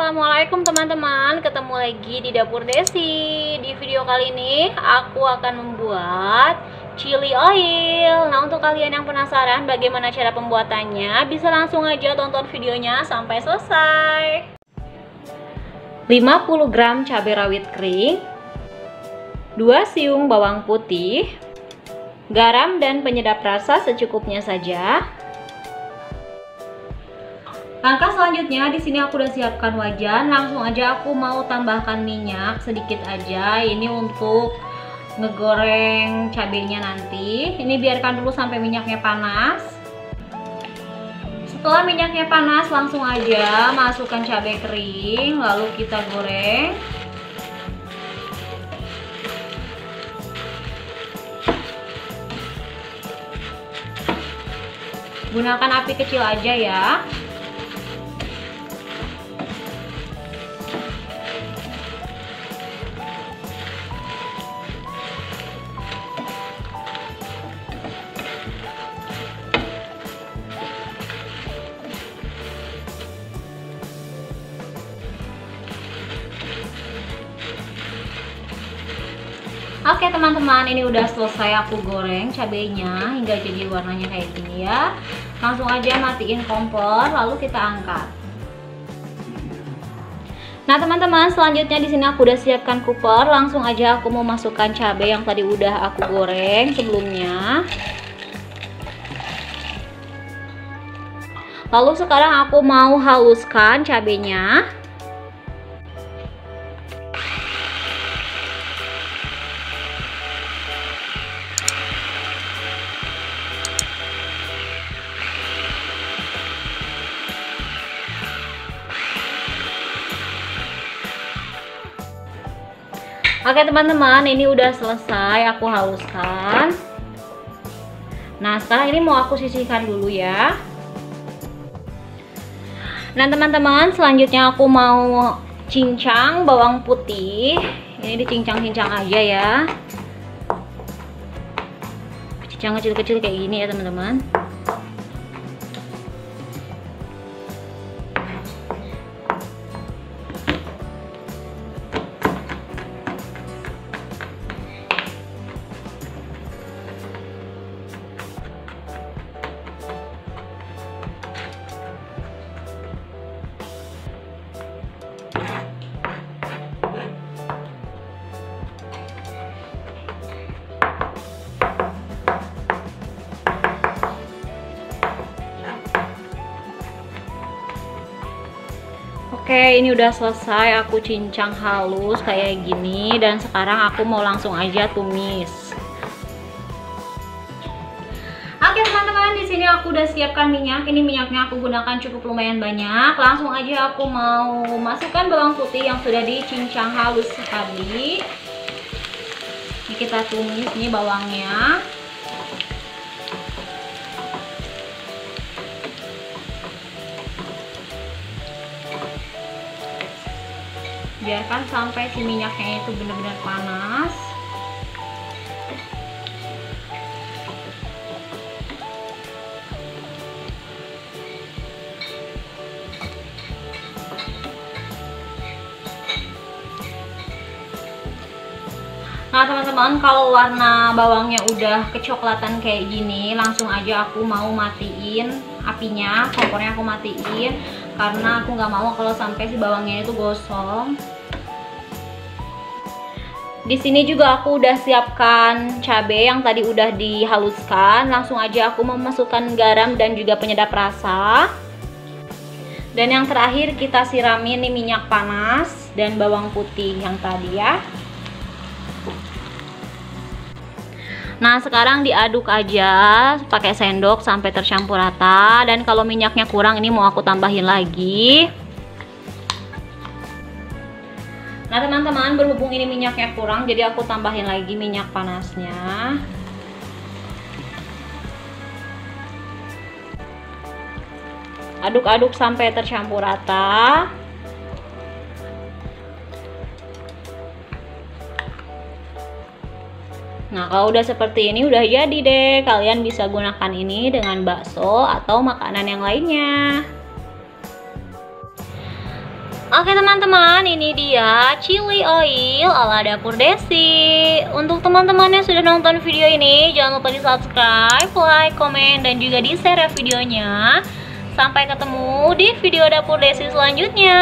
Assalamualaikum teman-teman, ketemu lagi di Dapur Desi. Di video kali ini aku akan membuat chili oil. Nah, untuk kalian yang penasaran bagaimana cara pembuatannya, bisa langsung aja tonton videonya sampai selesai. 50 gram cabai rawit kering, 2 siung bawang putih, garam dan penyedap rasa secukupnya saja. Langkah selanjutnya, di sini aku udah siapkan wajan. Langsung aja aku mau tambahkan minyak sedikit aja. Ini untuk ngegoreng cabenya nanti. Ini biarkan dulu sampai minyaknya panas. Setelah minyaknya panas, langsung aja masukkan cabai kering, lalu kita goreng. Gunakan api kecil aja ya. Oke teman-teman, ini udah selesai aku goreng cabenya hingga jadi warnanya kayak gini ya. Langsung aja matiin kompor, lalu kita angkat. Nah teman-teman, selanjutnya di sini aku udah siapkan cooker. Langsung aja aku mau masukkan cabai yang tadi udah aku goreng sebelumnya. Lalu sekarang aku mau haluskan cabenya. Oke teman-teman, ini udah selesai aku haluskan. Nah sekarang ini mau aku sisihkan dulu ya. Nah teman-teman, selanjutnya aku mau cincang bawang putih. Ini dicincang-cincang aja ya. Cincang kecil-kecil kayak gini ya teman-teman. Oke, ini udah selesai aku cincang halus kayak gini, dan sekarang aku mau langsung aja tumis. Oke teman-teman, di sini aku udah siapkan minyak. Ini minyaknya aku gunakan cukup lumayan banyak. Langsung aja aku mau masukkan bawang putih yang sudah dicincang halus tadi. Ini kita tumis nih bawangnya. Biarkan sampai si minyaknya itu benar-benar panas. Nah teman-teman, kalau warna bawangnya udah kecoklatan kayak gini, langsung aja aku mau matiin apinya, kompornya aku matiin, karena aku nggak mau kalau sampai si bawangnya itu gosong. Di sini juga aku udah siapkan cabai yang tadi udah dihaluskan. Langsung aja aku memasukkan garam dan juga penyedap rasa. Dan yang terakhir kita siramin nih minyak panas dan bawang putih yang tadi ya. Nah sekarang diaduk aja pakai sendok sampai tercampur rata. Dan kalau minyaknya kurang, ini mau aku tambahin lagi. Nah teman-teman, berhubung ini minyaknya kurang, jadi aku tambahin lagi minyak panasnya. Aduk-aduk sampai tercampur rata. Nah kalau udah seperti ini udah jadi deh. Kalian bisa gunakan ini dengan bakso atau makanan yang lainnya. Oke teman-teman, ini dia chili oil ala dapur Desi. Untuk teman-teman yang sudah nonton video ini, jangan lupa di subscribe, like, komen, dan juga di share videonya. Sampai ketemu di video dapur Desi selanjutnya.